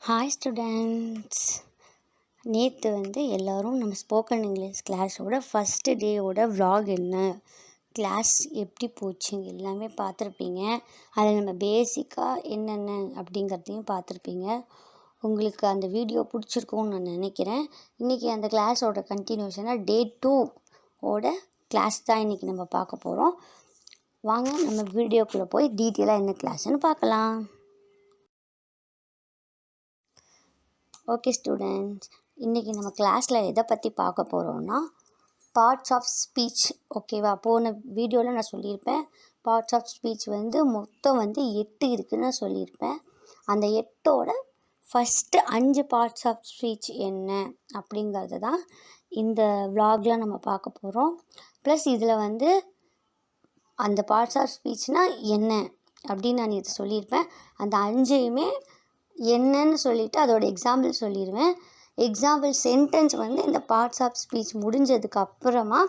Hi students. நேற்று எல்லோரும் நம்ம ஸ்போக்கன் இங்கிலீஷ் கிளாஸோட ஃபஸ்ட்டு டேவோட vlog என்ன, கிளாஸ் எப்படி போச்சு எல்லாமே பார்த்துருப்பீங்க. அதில் நம்ம பேசிக்காக என்னென்ன அப்படிங்கிறதையும் பார்த்துருப்பீங்க. உங்களுக்கு அந்த வீடியோ பிடிச்சிருக்கும்னு நான் நினைக்கிறேன். இன்றைக்கி அந்த கிளாஸோட கண்டினியூஷனாக டே 2 ஓட கிளாஸ் தான் இன்றைக்கி நம்ம பார்க்க போகிறோம். வாங்க நம்ம வீடியோக்குள்ளே போய் டீட்டெயிலாக என்ன கிளாஸ்ன்னு பார்க்கலாம். ஓகே ஸ்டூடெண்ட்ஸ், இன்றைக்கி நம்ம கிளாஸில் எதை பற்றி பார்க்க போகிறோம்னா பார்ட்ஸ் ஆஃப் ஸ்பீச். ஓகேவா? போன வீடியோவில் நான் சொல்லியிருப்பேன் பார்ட்ஸ் ஆஃப் ஸ்பீச் மொத்தம் 8 இருக்குதுன்னு சொல்லியிருப்பேன். அந்த 8ஓட ஃபஸ்ட்டு 5 பார்ட்ஸ் ஆஃப் ஸ்பீச் என்ன அப்படிங்கிறது தான் இந்த vlogல நம்ம பார்க்க போகிறோம். ப்ளஸ் இதில் அந்த பார்ட்ஸ் ஆஃப் ஸ்பீச்னால் என்ன அப்படின்னு நான் இது சொல்லியிருப்பேன். அந்த 5ஐயுமே என்னன்னு சொல்லிவிட்டு அதோட எக்ஸாம்பிள் சொல்லிடுவேன். எக்ஸாம்பிள் சென்டென்ஸ் இந்த பார்ட்ஸ் ஆஃப் ஸ்பீச் முடிஞ்சதுக்கு அப்புறமா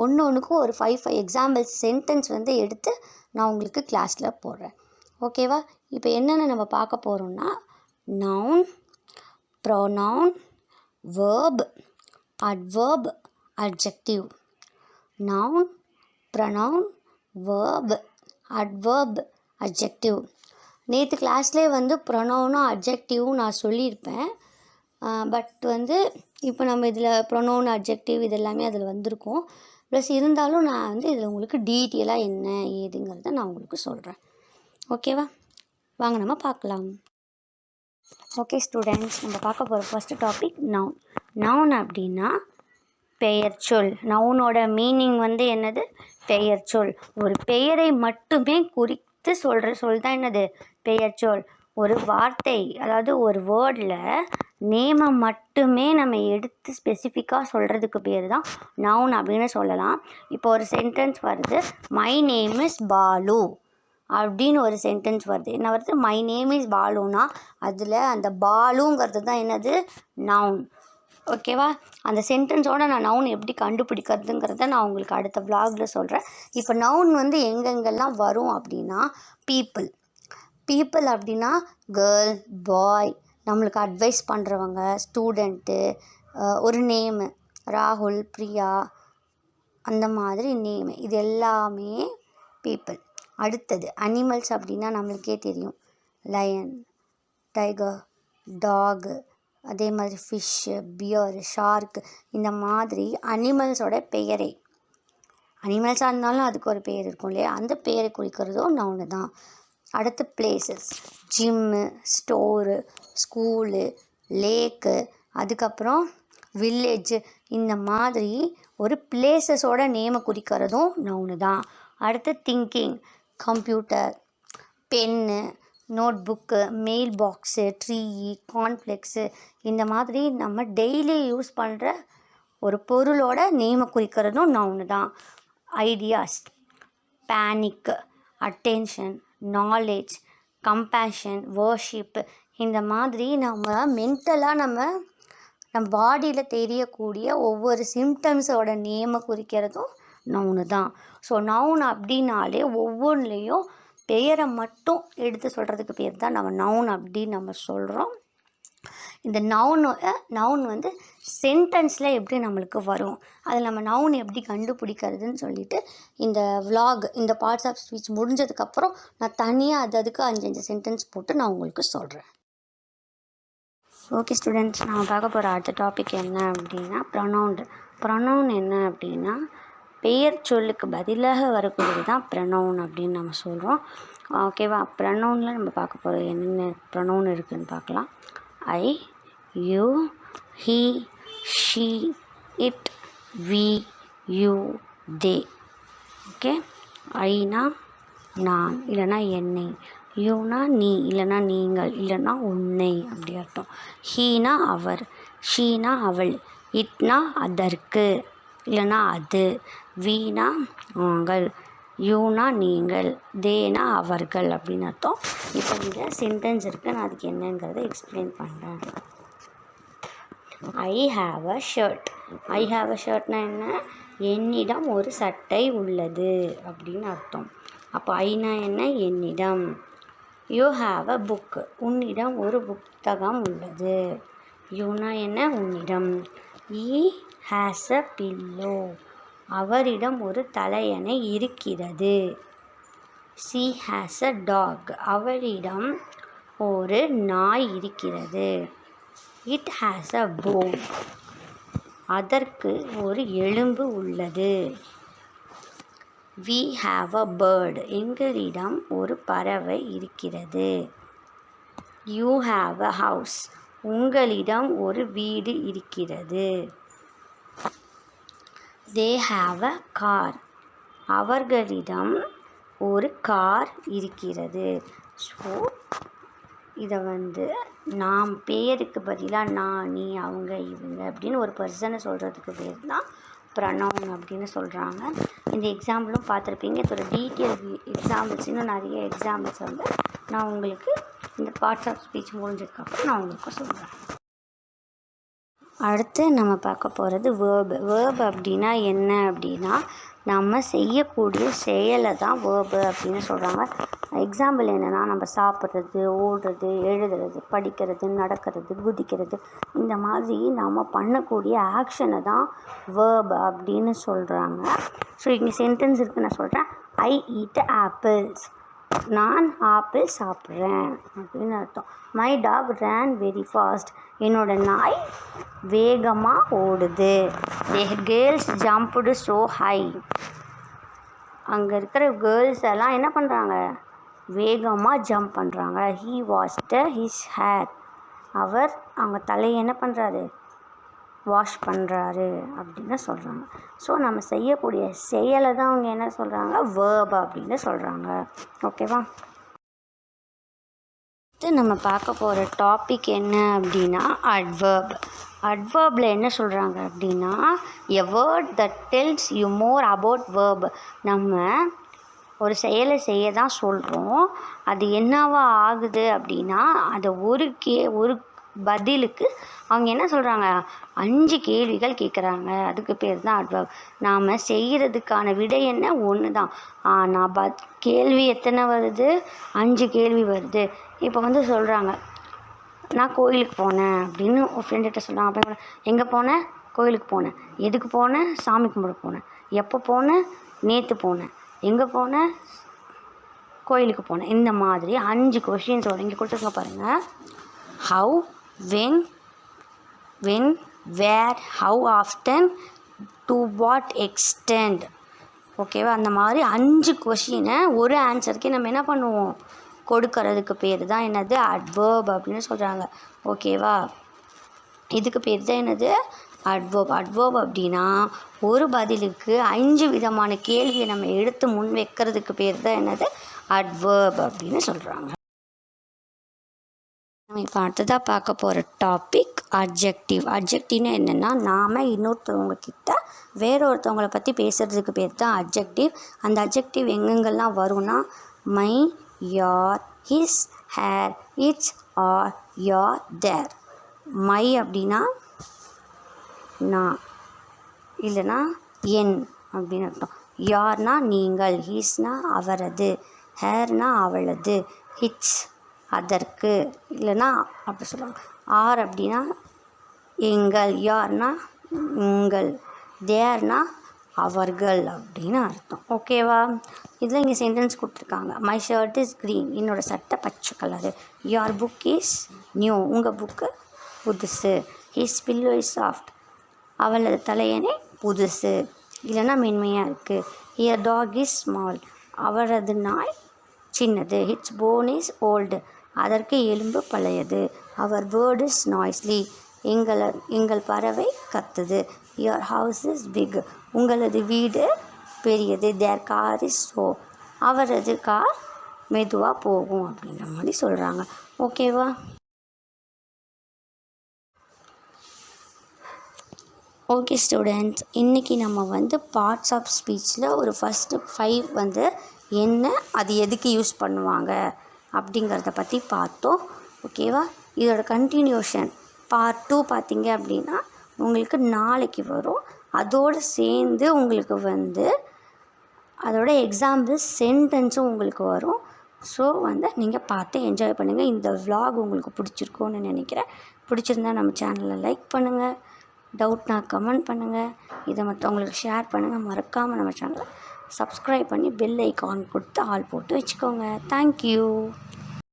ஒன்றுக்கும் ஒரு 5 எக்ஸாம்பிள் சென்டென்ஸ் எடுத்து நான் உங்களுக்கு கிளாஸில் போடுறேன். ஓகேவா? இப்போ என்னென்ன நம்ம பார்க்க போகிறோம்னா noun, pronoun, verb, adverb, adjective. Noun, pronoun, verb, adverb, adjective. நேற்று கிளாஸ்லேயே ப்ரொனவுனும் அட்ஜெக்டிவும் நான் சொல்லியிருப்பேன். பட் இப்போ நம்ம இதில் ப்ரொனவுன் அட்ஜெக்டிவ் இதெல்லாமே அதில் வந்திருக்கும். ப்ளஸ் இருந்தாலும் நான் இதில் உங்களுக்கு டீட்டெயிலாக என்ன ஏதுங்கிறத நான் உங்களுக்கு சொல்கிறேன். ஓகேவா? வாங்க நம்ம பார்க்கலாம். ஓகே ஸ்டூடெண்ட்ஸ், நம்ம பார்க்க போகிற ஃபஸ்ட்டு டாபிக் நவுன். நவுன் அப்படின்னா பெயர் சொல். நவுனோட மீனிங் என்னது? பெயர் சொல். ஒரு பெயரை மட்டுமே குறித்து சொல்கிற சொல் தான் என்னது? பெயர் சொல். ஒரு வார்த்தை, அதாவது ஒரு வேர்டில் நேமை மட்டுமே நம்ம எடுத்து ஸ்பெசிஃபிக்காக சொல்கிறதுக்கு பேர் தான் நவுன் அப்படின்னு சொல்லலாம். இப்போ ஒரு சென்டென்ஸ் வருது, மை நேம் இஸ் பாலு அப்படின்னு ஒரு சென்டென்ஸ் வருது. என்ன வருது? மை நேம் இஸ் பாலுனா அதில் அந்த பாலுங்கிறது தான் என்னது? நவுன். ஓகேவா? அந்த சென்டென்ஸோட நான் நவுன் எப்படி கண்டுபிடிக்கிறதுங்கிறத நான் உங்களுக்கு அடுத்த vlogல சொல்கிறேன். இப்போ நவுன் எங்கெங்கெல்லாம் வரும் அப்படின்னா பீப்புள். பீப்புள் அப்படின்னா கேர்ள், பாய், நம்மளுக்கு அட்வைஸ் பண்ணுறவங்க, ஸ்டூடெண்ட்டு, ஒரு நேமு ராகுல், பிரியா, அந்த மாதிரி நேமு, இது எல்லாமே பீப்புள். அடுத்தது அனிமல்ஸ் அப்படின்னா நம்மளுக்கே தெரியும், லயன், டைகர், டாகு, அதே மாதிரி ஃபிஷ்ஷு, பியர், ஷார்க்கு, இந்த மாதிரி அனிமல்ஸோட பெயரை, அனிமல்ஸாக இருந்தாலும் அதுக்கு ஒரு பேர் இருக்கும் இல்லையா, அந்த பேரை குறிக்கிறதும் நவுனு தான். அடுத்து பிளேசஸ், ஜிம்மு, ஸ்டோரு, ஸ்கூலு, லேக்கு, அதுக்கப்புறம் வில்லேஜு, இந்த மாதிரி ஒரு பிளேசஸோட நேமை குறிக்கிறதும் நவுனு தான். அடுத்து thinking, computer, pen, notebook, mail box, tree, cornflakes, இந்த மாதிரி நம்ம டெய்லி யூஸ் பண்ணுற ஒரு பொருளோட நேமை குறிக்கிறதும் நவுனு தான். Ideas, panic, attention, knowledge, compassion, worship, இந்த மாதிரி நம்ம மென்டலாக நம்ம பாடியில் தெரியக்கூடிய ஒவ்வொரு சிம்டம்ஸோட நேமை குறிக்கிறதும் நவுனு தான். ஸோ நவுன் அப்படின்னாலே ஒவ்வொன்றுலேயும் பெயரை மட்டும் எடுத்து சொல்கிறதுக்கு பேர் தான் நம்ம நவுன் அப்படின்னு நம்ம சொல்கிறோம். இந்த நவுன் சென்டென்ஸில் எப்படி நம்மளுக்கு வரும், அதில் நம்ம நவுன் எப்படி கண்டுபிடிக்கிறதுன்னு சொல்லிட்டு இந்த vlog, இந்த பார்ட்ஸ் ஆஃப் ஸ்பீச் முடிஞ்சதுக்கப்புறம் நான் தனியாக அதுக்கு 5 சென்டென்ஸ் போட்டு நான் உங்களுக்கு சொல்கிறேன். ஓகே ஸ்டூடெண்ட்ஸ், நான் பார்க்க போகிற அடுத்த டாபிக் என்ன அப்படின்னா ப்ரொனவுன். ப்ரொனவுன் என்ன அப்படின்னா பெயர் சொல்லுக்கு பதிலாக வரக்கூடியது தான் ப்ரொனவுன் அப்படின்னு நம்ம சொல்கிறோம். ஓகேவா? ப்ரொனவுனில் நம்ம பார்க்க போகிற என்னென்ன ப்ரொனவுன் இருக்குதுன்னு பார்க்கலாம். I, you, he, she, it, we, you, they. Okay? ஐனா நான், இல்லைனா என்னை. யூனா நீ, இல்லைனா நீங்கள், இல்லைனா உன்னை, அப்படி அர்த்தம். ஹீனா அவர், ஷீனா அவள், இட்னா அதற்கு, இல்லைனா அது. வீணா நாங்கள், யூனா நீங்கள், தேனா அவர்கள் அப்படின்னு அர்த்தம். இப்போ இந்த சென்டென்ஸ் இருக்குது, நான் அதுக்கு என்னங்கிறத எக்ஸ்பிளைன் பண்ணுறேன். I have a shirt. I have a ஷர்ட்னா என்ன? என்னிடம் ஒரு சட்டை உள்ளது அப்படின்னு அர்த்தம். அப்போ ஐனா என்ன? என்னிடம். You have a book. உன்னிடம் ஒரு புத்தகம் உள்ளது. யூனா என்ன? உன்னிடம். He has a pillow. அவரிடம் ஒரு தலையணை இருக்கிறது. She has a dog. அவரிடம் ஒரு நாய் இருக்கிறது. It has a bone. அதற்கு ஒரு எலும்பு உள்ளது. We have a bird. எங்களிடம் ஒரு பறவை இருக்கிறது. You have a house. உங்களிடம் ஒரு வீடு இருக்கிறது. They have a car. அவர்களிடம் ஒரு கார் இருக்கிறது. ஸோ இதை நாம் பேருக்கு பதிலாக நான், நீ, அவங்க, இவங்க அப்படின்னு ஒரு பர்சனை சொல்கிறதுக்கு பேர் தான் ப்ரொனவுன் அப்படின்னு சொல்கிறாங்க. இந்த எக்ஸாம்பிளும் பார்த்துருப்பீங்க. இதோட டீட்டெயில் எக்ஸாம்பிள்ஸ், இன்னும் நிறைய எக்ஸாம்பிள்ஸ் நான் உங்களுக்கு இந்த பார்ட்ஸ் ஆஃப் ஸ்பீச் முடிஞ்சதுக்கப்புறம் நான் உங்களுக்கு சொல்கிறேன். அடுத்து நம்ம பார்க்க போகிறது வேர்பு அப்படின்னா என்ன அப்படின்னா, நம்ம செய்யக்கூடிய செயலை தான் வேர்பு அப்படின்னு சொல்கிறாங்க. எக்ஸாம்பிள் என்னென்னா, நம்ம சாப்பிட்றது, ஓடுறது, எழுதுறது, படிக்கிறது, நடக்கிறது, குதிக்கிறது, இந்த மாதிரி நம்ம பண்ணக்கூடிய ஆக்ஷனை தான் வேர்பு அப்படின்னு சொல்கிறாங்க. ஸோ இங்கே சென்டென்ஸ் இருக்குது, நான் சொல்கிறேன். I eat apples. நான் ஆப்பிள் சாப்பிட்றேன் அப்படின்னு அர்த்தம். My dog ran very fast. என்னோட நாய் வேகமாக ஓடுது. The girls jumped so high. அங்கே இருக்கிற கேர்ள்ஸ் எல்லாம் என்ன பண்ணுறாங்க? வேகமாக ஜம்ப் பண்ணுறாங்க. He washed his hair. அவர் அவங்க தலையை என்ன பண்ணுறாரு? வாஷ் பண்ணுறாரு அப்படின்னு சொல்கிறாங்க. ஸோ நம்ம செய்யக்கூடிய செயலை தான் அவங்க என்ன சொல்கிறாங்க? வேர்ப் அப்படின்னு சொல்கிறாங்க. ஓகேவா? அடுத்து நம்ம பார்க்க போகிற டாபிக் என்ன அப்படின்னா அட்வர்ப். அட்வர்பில் என்ன சொல்கிறாங்க அப்படின்னா, எ word that tells you more about verb. நம்ம ஒரு செயலை செய்ய தான் சொல்கிறோம். அது என்னவா ஆகுது அப்படின்னா, அதை ஒரு பதிலுக்கு அவங்க என்ன சொல்கிறாங்க? 5 கேள்விகள் கேட்குறாங்க. அதுக்கு பேர் தான் அட்வர்ப். நாம் செய்கிறதுக்கான விடை என்ன? ஒன்று தான். ஆனால் கேள்வி எத்தனை வருது? 5 கேள்வி வருது. இப்போ சொல்கிறாங்க, நான் கோயிலுக்கு போனேன் அப்படின்னு ஒரு ஃப்ரெண்டுகிட்ட சொல்கிறாங்க. அப்போ எங்கே போனேன்? கோயிலுக்கு போனேன். எதுக்கு போனேன்? சாமி கும்பிட போனேன். எப்போ போனேன்? நேற்று போனேன். எங்கே போனேன்? கோயிலுக்கு போனேன். இந்த மாதிரி 5 கொஷின்ஸ் வரும். இங்கே கொடுத்துருங்க பாருங்கள். How, when, where, how often, to what extent. ஓகேவா? அந்த மாதிரி 5 கொஷினை ஒரு ஆன்சருக்கே நம்ம என்ன பண்ணுவோம்? கொடுக்கறதுக்கு பேர் தான் என்னது? அட்வர்ப் அப்படின்னு சொல்கிறாங்க. ஓகேவா? இதுக்கு பேர் தான் என்னது? அட்வர்ப். அட்வர்ப் அப்படின்னா ஒரு பதிலுக்கு 5 விதமான கேள்வியை நம்ம எடுத்து முன் வைக்கிறதுக்கு பேர் தான் என்னது? அட்வர்ப் அப்படின்னு சொல்கிறாங்க. நம்ம இப்போ அடுத்ததாக பார்க்க போகிற டாபிக் அட்ஜெக்டிவ். அட்ஜெக்டிவ்னா என்னென்னா, நாம் இன்னொருத்தவங்க கிட்ட வேறொருத்தவங்களை பற்றி பேசுகிறதுக்கு பேர் தான் அட்ஜெக்டிவ். அந்த அட்ஜெக்டிவ் எங்கெங்கெல்லாம் வரும்னா, மை, யார், ஹிஸ், ஹேர், இட்ஸ், ஆர், யார், தேர். மை அப்படின்னா நான், இல்லைனா என் அப்படின்னு அர்த்தம். யார்னா நீங்கள், ஹிஸ்னா அவரது, ஹேர்னா அவளது, இட்ஸ் அதற்கு, இல்லைனா அப்படி சொல்லுவாங்க. ஆர் அப்படின்னா எங்கள், யார்னா உங்கள், தேர்னா அவர்கள் அப்படின்னு அர்த்தம். ஓகேவா? இதில் இங்கே சென்டென்ஸ் கொடுத்துருக்காங்க. My shirt is green. என்னோடய சட்டை பச்சை colour. Your book is new. உங்கள் புக்கு புதுசு. His pillow is soft. அவளது தலையணை புதுசு, இல்லைன்னா மென்மையாக இருக்குது. Her dog is small. அவரது நாய் சின்னது. Its bone is old. அதற்கு எலும்பு பழையது. Our bird is noisily. எங்கள் பறவை கத்துது. Your house is big. உங்களது வீடு பெரியது. Their car is slow. அவரது கார் மெதுவாக போகும் அப்படின்ற மாதிரி சொல்கிறாங்க. ஓகேவா? ஓகே ஸ்டூடெண்ட்ஸ், இன்றைக்கி நம்ம பார்ட்ஸ் ஆஃப் ஸ்பீச்சில் ஒரு ஃபஸ்ட்டு 5 என்ன, அது எதுக்கு யூஸ் பண்ணுவாங்க அப்படிங்கிறத பற்றி பார்த்தோம். ஓகேவா? இதோட கண்டினியூஷன் பார்ட் 2 பார்த்தீங்க அப்படின்னா உங்களுக்கு நாளைக்கு வரும். அதோடு சேர்ந்து உங்களுக்கு அதோட எக்ஸாம்பிள் சென்டென்ஸும் உங்களுக்கு வரும். ஸோ வந்து நீங்கள் பார்த்து என்ஜாய் பண்ணுங்கள். இந்த vlog உங்களுக்கு பிடிச்சிருக்கும்னு நினைக்கிறேன். பிடிச்சிருந்தா நம்ம சேனலை லைக் பண்ணுங்கள், டவுட்னா கமெண்ட் பண்ணுங்கள், இதை மற்றவங்களுக்கு ஷேர் பண்ணுங்கள். மறக்காமல் நம்ம சேனலை சப்ஸ்கிரைப் பண்ணி பெல் ஐக்கான் கொடுத்து ஆல் போட்டு வச்சுக்கோங்க. தேங்க்யூ.